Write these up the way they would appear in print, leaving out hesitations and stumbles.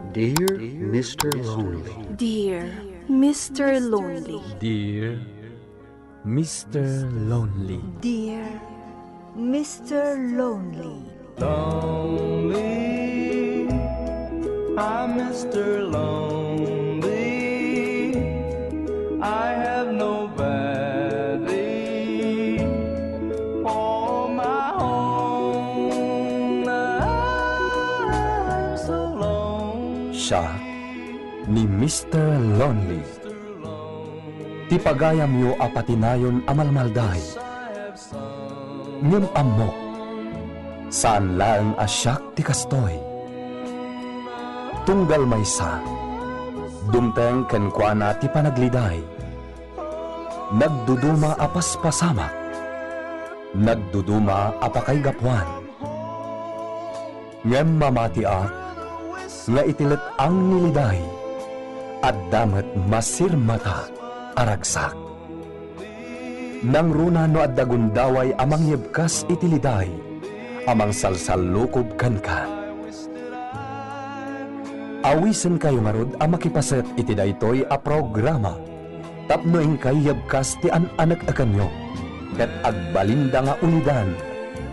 Dear Mr. Lonely. Dear Mr. Lonely. Dear Mr. Lonely. Dear Mr. Lonely. Lonely, I'm Mr. Lonely. I have nobody for my home. I'm so lonely. Siya ni Mr. Lonely. Ti pagayam yo apatinayon amalmalday. Ngem amok, saan lang asyak ti kastoy. Tunggal maysa, dumteng kenkwana ti panagliday. Nagduduma apas pasamak, nagduduma apakay gapwan. Ngem mamatiak, nga itilet ang niliday, at damet masirmata aragsak. Nang runa no at dagundaway amang yebkas itiliday, amang salsalukob kanka. Awisen kayo marud ang makipaset iti daytoy a programa. Tapnoing kay yebkas ti an-anak akanyo, ket agbalinda nga ulidan,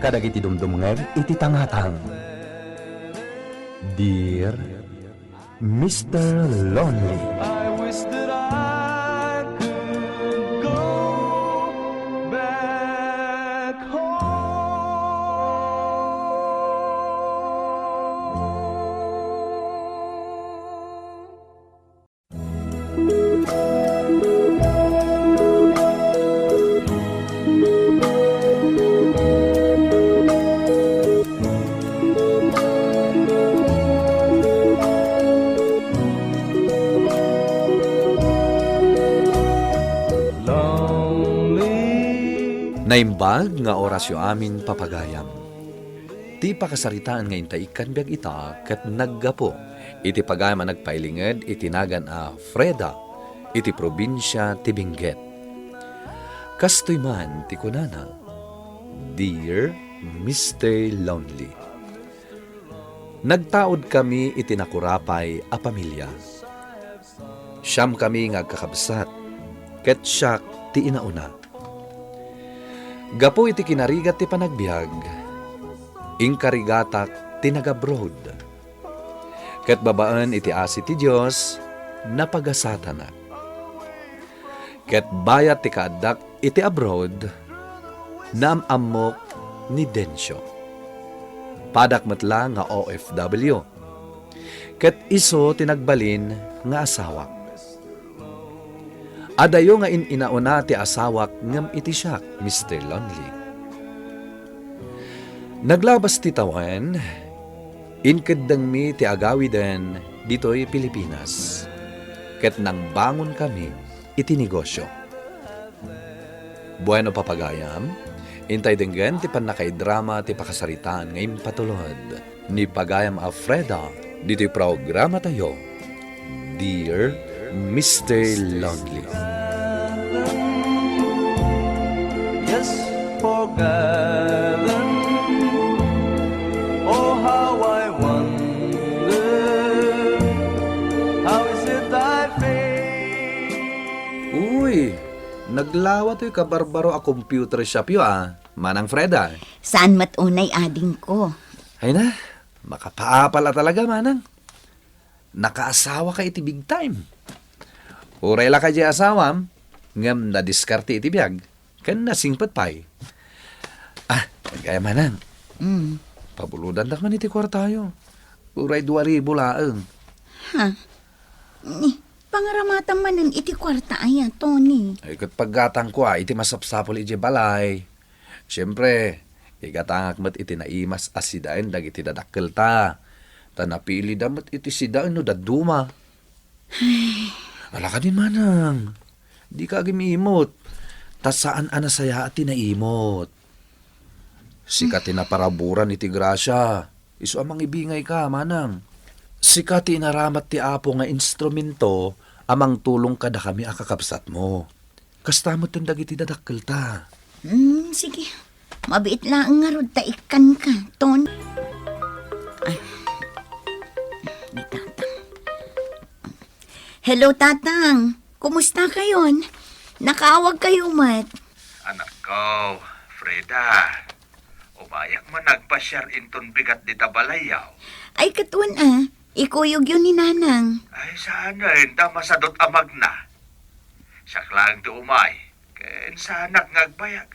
kadagiti dumdumngeg iti tangatang. Dear Mr. Lonely. I wish that I could go back home. Naimbag nga orasyo amin papagayam. Ti pakasaritaan nga intaikan biag ita ket naggapo. Iti pagayam a nagpailinged itinagan a Freda iti probinsya ti Benguet. Kastoy man ti kunana, Dear Mr. Lonely. Nagtaod kami iti nakurapay a pamilya. Siyam kami nga kakabsat, ket siyak ti inauna. Gapo iti kinarigat ti panagbiag, ingkarigatak ti nag-abroad. Ket babaan iti asi ti Diyos, napagasatana. Ket bayat ti kaadak iti abroad, naamamok ni Densyo. Padak metla nga OFW. Ket iso tinagbalin nga asawak. Adayo nga inauna ti asawak ngem iti siak, Mr. Lonely. Naglabas ti tawen, inkeddeng mi ti agawiden ditoy Pilipinas. Ket nang bangon kami iti negosyo. Bueno papagayam, intay denggen ti panakaidrama ti pakasaritaan ngayon patulod. Ni pagayam a Freda, dito'y programa tayo, Dear Mr. Lonely. Yes, forgotten. Oh, how I wonder, how is it I feel? Uy, naglawa to'y kabarbaro a computer shop yo Manang Freda. Saan matunay ading ko? Ay na, makapaapala talaga, Manang. Nakaasawa ka iti big time. Uray la ka di asawam, ngam na diskarte iti biyag, kan nasingpat pa'y. Kaya Manang, pabuludan dak man iti kwartayo. Uray 2,000 laeng. Ha? Ni, pangaramatan manan iti kwarta aya, Tony. Ay kat paggatang ko iti masapsapol iti balay. Siyempre, igatangak mat iti naimas asidain dag iti dadakkel ta. Tanapili damat iti sidaan no daduma. Ala ka din Manang. Di ka agimimot. Tas saan anasaya at tinaimot. Sika tinaparaburan iti grasya. Isu amang ibingay ka, Manang. Sika tinaramat ti apo nga instrumento amang tulong kada kami akakapsat mo. Kastamot yung dagiti dadakkel ta. Sige. Mabiit lang nga rod taikan ka, Ton. Ay. Ni tatang. Hello, Tatang. Kumusta kayon? Nakaawag kayo, Mat. Anak ko, Freda. Umayak man nagpasyar inton bigat di tabalayaw. Ay, katun ikuyog yun ni Nanang. Ay, sana hinta masadot amag na. Siyak lang ti umay. Kain sanak ngagbayag.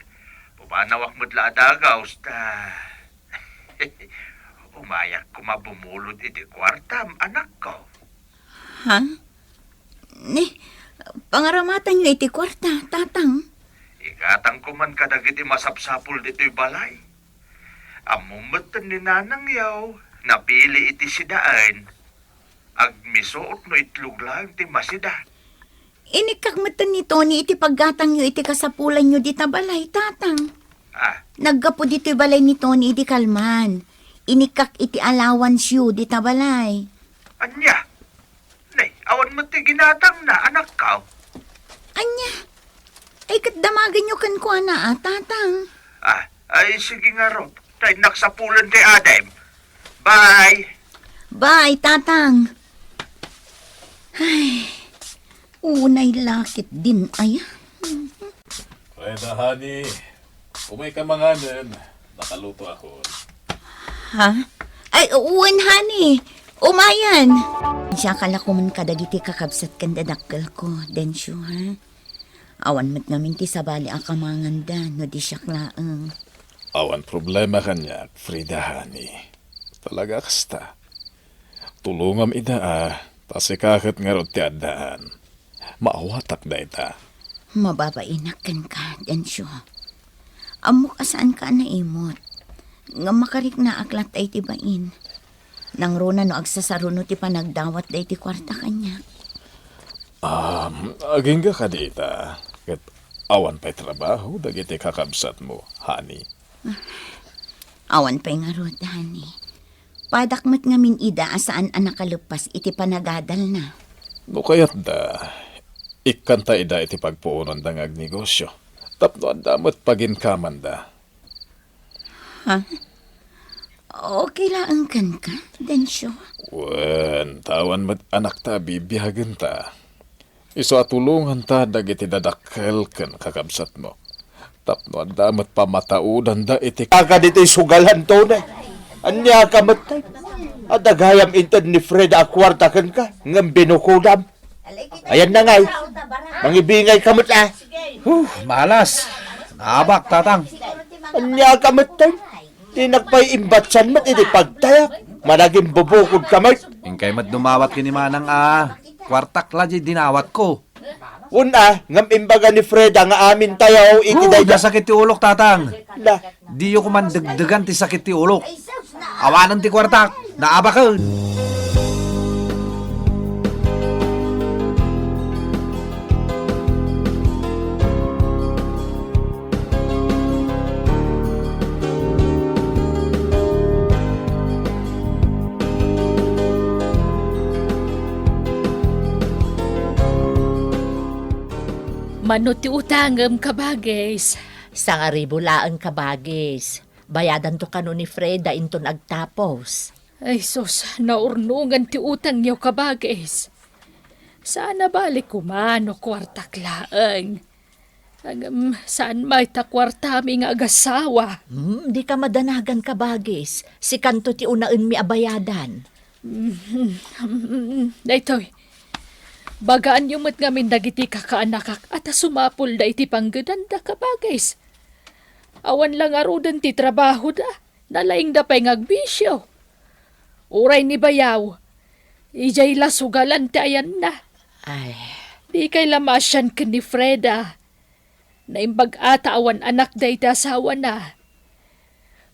Pumanawak mo't laadagaw, sta. Umayak ko mabumulod iti kwartam, anak ko. Ha? Pangaramatan nyo iti kwarta, Tatang. Ikatang ko man kadagiti masapsapul dito'y balay. Amumatan ni Nanang yaw, napili iti sidaan. Agmisuot no itlog lang ti masida. Inikakmatan ni Tony iti paggatang nyo iti kasapulan nyo di tabalay, Tatang. Ah, Naggapo dito'y balay ni Tony iti kalman. Inikak iti allowance yu di tabalay. anya? Nay, awan mo ti ginatang na, anak ka. Anya? Ay, katdamagan nyo kan ko na, Tatang. Ah, ay sige nga ro. Tay naksapulan ti Adam. Bye! Bye, Tatang. Ay, unay lakit din ay. Freda, honey. Kung may kamanganan, nakaluto ako. Ha? Ay, uwan, honey. Umayan. Siya kala ko man kadagiti kakabsat kan dadakkel ko. Densyo, ha? Awan mat ngamin ti sabali akamanganda, no di siya klaang. Awan problema kanya, Frida, honey. Talaga kasta. Tulungam ida tasikakit nga ron ti addaan. Maawatak da ita. Mababainak ka, Densyo. Amok asaan ka na imot. Nga makarik na aklat ay tibain. Nang runa no agsasaruno ti panagdawat day ti kwarta kanya. Aging ka di ita. Kat awan pa'y trabaho, dagiti kakabsat mo, honey. Awan pa'y nga rod, honey. Padakmat nga min ida asaan ang nakalupas iti panagadal na. No kaya't da, ikanta ida iti pagpuunan da nga agnegosyo. Tapno ang damot paginkaman da. Okay lang kan ka, Densyo. Wen, tawan mat anak ta bibihagan ta. Iso atulungan ta dagiti dadakkel ken kakabsat mo. Tapno ang damot pamataudan da iti Aga dito'y sugalan to na. Anya ka matay. Adagayam inted ni Fred akwarta kan ka. Ngam binukudam. Ayan na ngay. Mangibingay ka matay. Malas. Naabak, tatang. Anya ka matay. Di nagpay imbatsan mat iti pagtayak. Managing bubukod ka mat. Ingkay mat dumawat kini manang kwartak laji dinawat ko. Una, ngam imbaga ni Fred nga amin tayo ikiday Da sakit ti ulok, tatang. na. Di ko man dagdagan ti sakit ti ulok. Awanan ti kwartak. Naabak ka. Manot ti utangem kabagis. Sa nga ribulaan kabagis. Bayadan to kano ni Freda inton agtapos. Ay sus, naurnungan ti utang niyo kabagis. Sana balik ko man o kwartak laeng. Saan may takwarta mi nga agasawa? Di ka madanagan kabagis. Si kanto ti unaen mi abayadan. Daytoy, bagaan yung mat ngamin dagiti kakaanakak at sumapul da iti panggedanda kabagis. Awan lang arudan ti trabaho da, nalaing da pa'y ngagbisyo. Uray ni bayaw, ijay lasugalan ti ayan na. Ay, Di kay lamasyan ka ni Freda, na imbag ata awan anak da iti asawa na.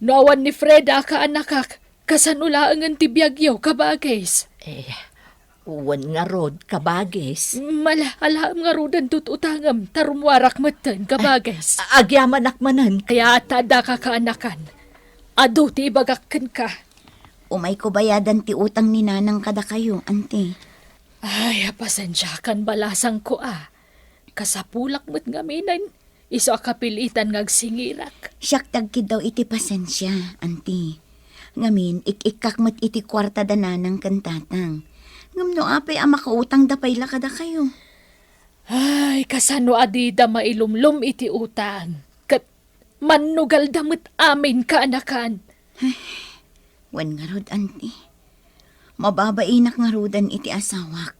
No awan ni Freda ka anakak, kasanulaangan ti biyagyaw kabagis. uwan nga rod kabagis. Alaam nga rudan tututangam, tarumwarak matan kabagis. Agyaman akmanan. Kaya atada ka kaanakan, ado ti ibagakkan ka. Umay ko bayadan ti utang ni Nanang kada kayo, ante. Ay, pasensya kan balasang ko Kasapulak mo't ngaminan, iso akapilitan ngagsingirak. Siyak tagkid daw iti pasensya, ante. Ngamin, ikikak mat iti kwarta da Nanang kan Tatang. Ngam no apay ang makautang dapay lakada kayo. Ay, kasano adida mailumlum iti utang. Kat manugal damit amin kaanakan. Wan nga rod, auntie. Mababainak nga rodan iti asawak.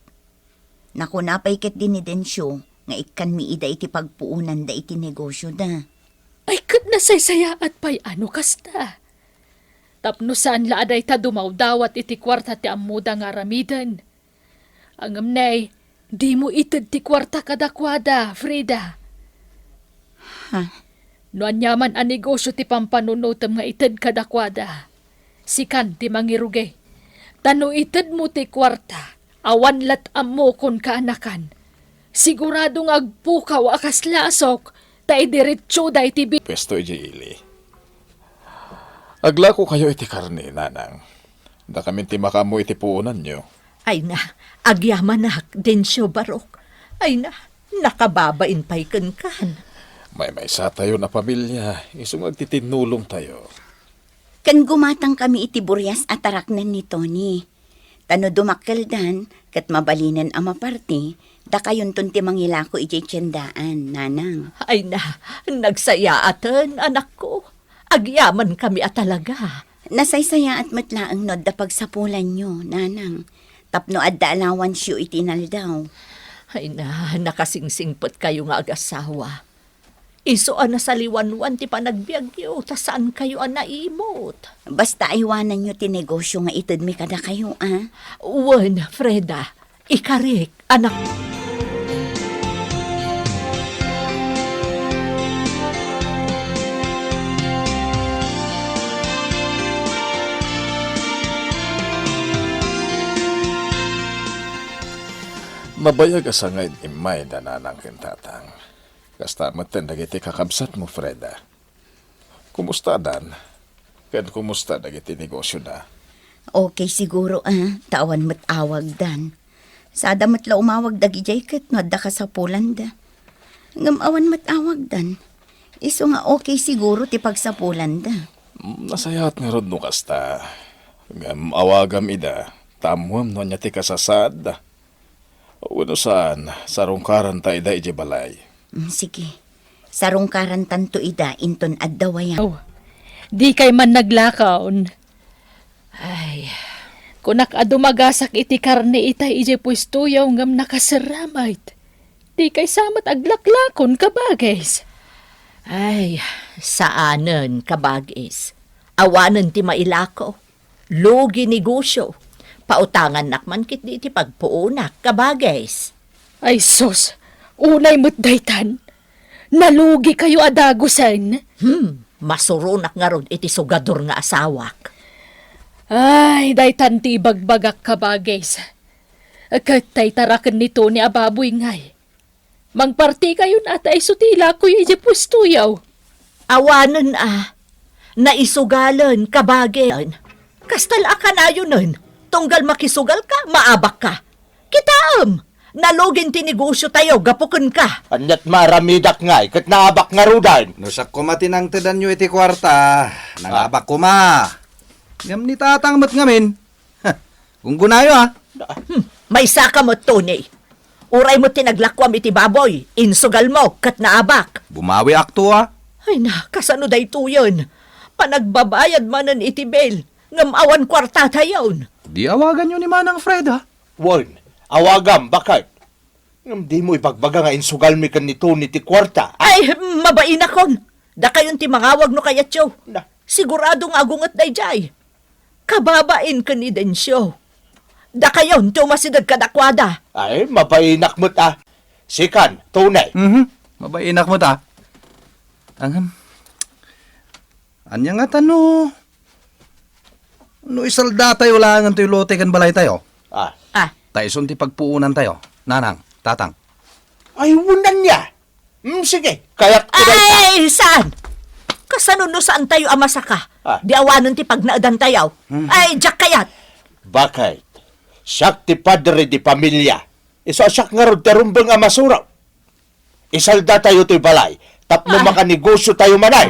Naku napay ket din ni Densyo, nga ikan mi ida iti pagpuunan da iti negosyo da. Ay, kat nasaysaya at pa'y ano kasta. Tapno saan laaday ta dumawdawat iti kwarta ti amuda nga ramidan. Ang amnay, di mo itid ti kwarta kadakwada, Frida. Ha? No anyaman ang negosyo ti pampanunutam nga itid kadakwada. Sikan ti mangirugay. Tano itid mo ti kwarta, awan lat amo kon kaanakan. Siguradong agpukaw akas lasok, tay diretso da iti Pwesto ili. Agla ko kayo iti karne, nanang. Da kami ti makamu iti puunan nyo. Ay na, agyaman na, Densyo Barok. Ay na, nakababain pa'y kan. May sa tayo na pamilya. Isong agtitinulong tayo. Kan gumatang kami iti buryas at taraknan ni Tony. Tano dumakkeldan, kat mabalinan ang maparti, da kayon ti mangilako iti tiyandaan, nanang. Ay na, nagsaya atan, anak ko. Agyaman kami at talaga. Nasaysaya at matlaang nod da pagsapulan nyo, nanang. Tapno adda alawan siyo itinaldaw. Ay na, nakasingsingpot kayo nga ag-asawa. Isuan na sa liwanwan ti panagbiagyo, ta saan kayo ang naimot? Basta aywanan nyo ti negosyo nga itid mi kada kayo, ah? Wan, Freda, ikarik, anak. Mabayag asangay imay da nanang kintatang. Kasta maten dagiti kakabsat mo, Freda. Kumusta dan? Kan kumusta dagiti negosyo da? Okay siguro, ah. Tawan mo't awag dan. Sada mo't la umawag dagi jacket, no adda ka sa Polanda. Ngamawan mo't awag dan. Iso nga okay siguro ti pagsapulan da. Nasayat nga rod no kasta. Ngam awagam ida, tamuam no niya ti kasasad. Uno saan, sarungkaran ta ida iji balay. Sige. Sarungkaran tanto ida, inton addawayan. Oh, di kay man naglakaon. Ay, kunak adumagasak iti karne itay ije pwestuyaw ngam nakasaramait. Di kay samat aglaklakon kabagays. Ay, saanen kabagis. Awanen ti mailako. Lugi negosyo. Pautangan nakman kit di ti pagpuunak kabagis. Ay sos, unay mutdaytan. Nalugi kayo adagusan. Masurunak nga ron iti sugador nga asawak. Ay, daytan ti bagbagak kabagis. Katay tarakan nito ni ababoy ngay. Mangparti kayo na atay sutila ko yung pustuyaw. Awanan naisugalan kabagin. Kastal akanayo nun. Tunggal makisugal ka, maabak ka. Kitaam, nalugin ti negosyo tayo, gapukun ka. Anyat maramidak ngay, kat naabak nga rudan. No sa kumatinang tedan nyo iti kwarta, nangabak kuma. Ngam ni tatang mat ngamin. Kung gunayo May saka mo, Tony. Uray mo tinaglakwam iti baboy, insugal mo, kat naabak. Bumawi akto Ay na, kasano day tuyon? Panagbabayad manan iti bail, ngam awan kwarta tayon. Di awagan nyo ni Manang Freda. Wan, awagam, bakit? Di mo ipagbaga nga insugal mi kan nito ni ti kwarta. Ay, mabain akon. Da kayon ti mangawag no kayat siyo. Na. Siguradong agungat dayjay. Kababain ka ni Densyo. Da kayon tumasidad kadakwada. Ay, mapainak mo't Sikan, tunay. Mabainak mo ta. Anya nga tano. No isalda tayo langan tayo lote kan balay tayo. Taison ti pagpuunan tayo. Nanang, tatang. Ay, wunan niya. Sige, kayak Ay, saan? Kasano no saan tayo amasaka? Di awanan ti pagnaadan tayo. Ay, jak kayat. Bakit? Siyak ti padre di pamilya. Siyak nga rod tarumbang amasuraw. Isalda tayo to'y balay. Tapno makanegosyo tayo manay.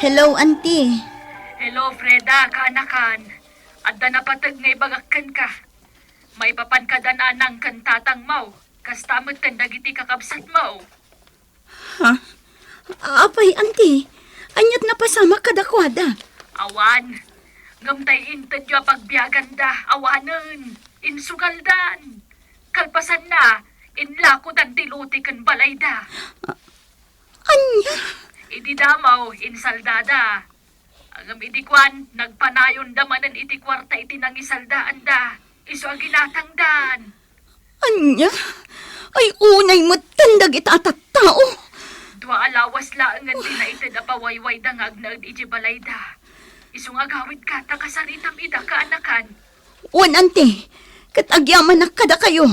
Hello, auntie. Hello, Freda, kaanakan. Adda na patag nga ibagakan ka. May papan ka dananang kan tatang mau. Kastamot kan dagiti kakabsat mau. Ha? Apay, auntie. Anyat na pasama kadakwada. Awan. Ngamtay inted yung pagbiyagan da. Awanan. Insugaldan. Kalpasan na. Inlako dan diluti kan balay da. Anya? Idi damaw, insaldada. Ang idikwan, nagpanayon damanan iti kwarta iti nang isaldaan da. Iso ang ginatangdan. Anya? Ay unay mo tandag itatat tao. Dua alawas laang nga di na iti da pawayway da nga agnaad iti balay da. Iso nga gawid ka, takasaritam ida kaanakan. Wan, ante. Katagyaman na kada kayo.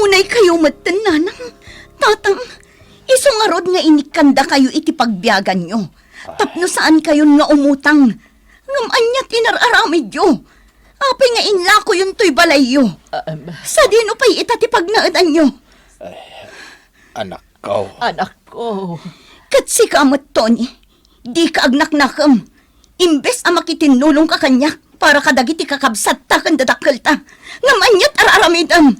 Unay kayo matanan ng tatang. Isong arod nga inikanda kayo iti pagbiyagan nyo. Tapno saan kayo nga umutang. Ngam anyat inararamid yo. Apay nga inlako yun to'y balay yo. Sa dino pa'y itati pagnaadan nyo. Anak ko. Anak ko. Kat si kamot, Tony. Di ka agnak-nakam. Imbes ang makitinulong ka kanya para kadagiti kakabsat ta kan dadakkel ta. Ngam anyat araramidan.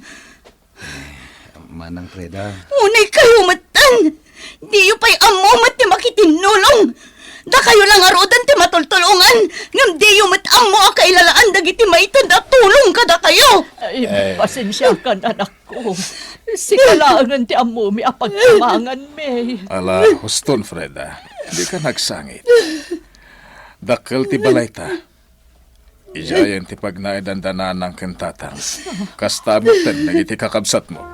Manang Freda. Unay kayo matan. Di yu pa'y amumat ti makitinulong. Da kayo lang arudan ti matultulungan. Ngam di yu amo akailalaan dagiti maitan da tulong kada kayo. Ay, pasensya ka na, anak ko. Si kalaangan ti amo mi apagkamangan me. Ala, huston, Freda. Di ka nagsangit. Dakkel ti balay ta. Ijayan ti pagnaidandanan ng kentatang. Kastamutan, nagiti kakabsat mo.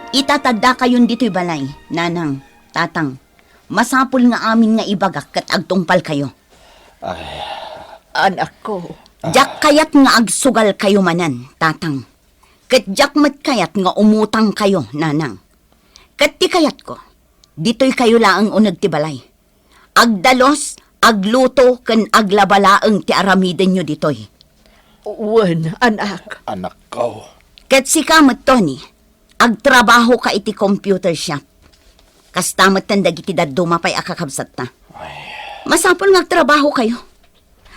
Itatadda kayon dito'y balay, nanang, tatang. Masapul nga amin nga ibagak kat agtungpal kayo. Ay, Anak ko. Jak kayat nga agsugal kayo manan, tatang. Kat jak mat kayat nga umutang kayo, nanang. Kat ti kayat ko, dito'y kayo laang unag ti balay. Agdalos, agluto, kan aglabalaang ti aramiden nyo dito'y. Wan, anak. anak ko. Kat si kamot, Tony, agtrabaho ka iti computer shop. Kastamot tandag iti daduma pa'y akakabsat ta. Masapol nga agtrabaho kayo.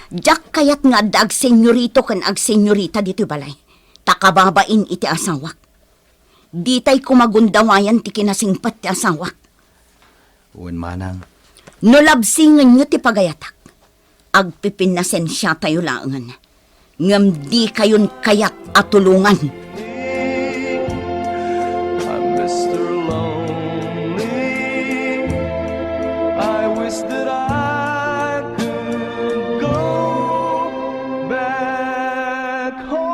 Jak kayat nga ag senyorito kan ag senyorita dito balay. Takababain iti asawak. Ditay kumagundawayan ti kinasingpat ti asawak. Uwan manang. No labsingan nyo ti pagayatak. Agpipin na sensya tayo laangan. Ngam di kayon kayat atulungan. I'm Mr. Lonely. I wish that I could go back home.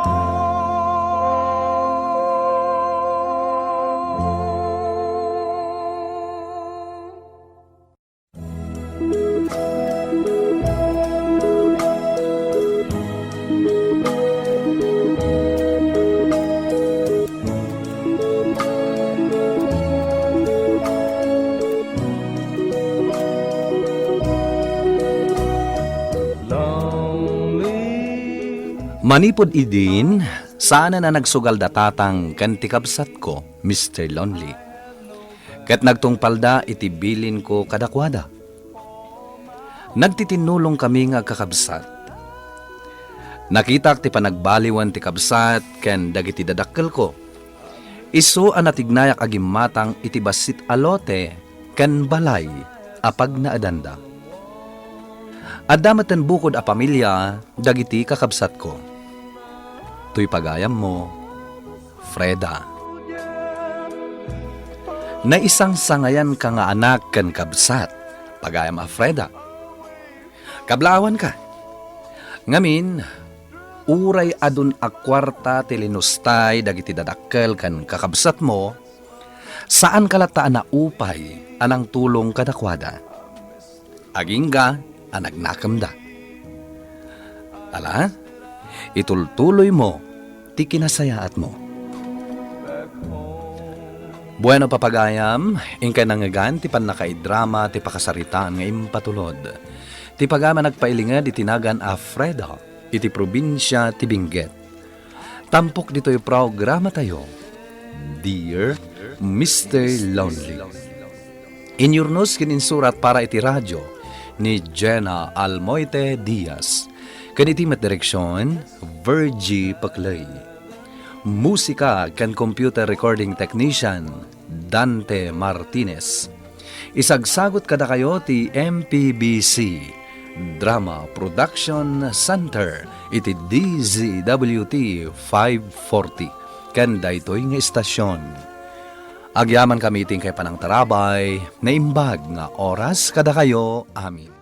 Manipod idin, sana na nagsugal datatang kantikabsat ko, Mr. Lonely. Kat nagtungpalda iti bilin ko kadakwada. Nagtitinulong kami nga kakabsat. Nakitak ti panagbaliwan ti kabsat ken dagiti dadakkel ko. Isu ang natignayak agimatang iti basit alote ken balay apag naadanda. Adamatan bukod a pamilya, dagiti kakabsat ko. Tuy pagayam mo, Freda. Na isang sangayan ka nga anak kan kabsat, pagayam a Freda. Kablawan ka. Ngamin, uray adun a kwarta tilinustay dagiti dadakkel kan kakabsat mo, saan kalataan na upay anang tulong kadakwada. Agingga, anagnakam da. Ala, itultuloy mo, ti kinasayaat mo. Bueno papagayam, ingkay nangagan ti panakaidrama ti pakasaritaan nga impatulod. Ti pagama nagpailingad itinagan a Freda, iti probinsya ti Benguet. Tampok dito'y programa tayo, Dear Mr. Lonely. Inyurnos kininsurat para iti radyo, ni Jenna Almoite Diaz. Kanitimat direksyon, Virgie Paclay. Musika kan computer recording technician, Dante Martinez. Isagsagot kada kayo ti MPBC, Drama Production Center, iti DZWT 540. Kanda ito'y nga istasyon. Agyaman kami iting kay panang tarabay, na imbag nga oras kada kayo amin.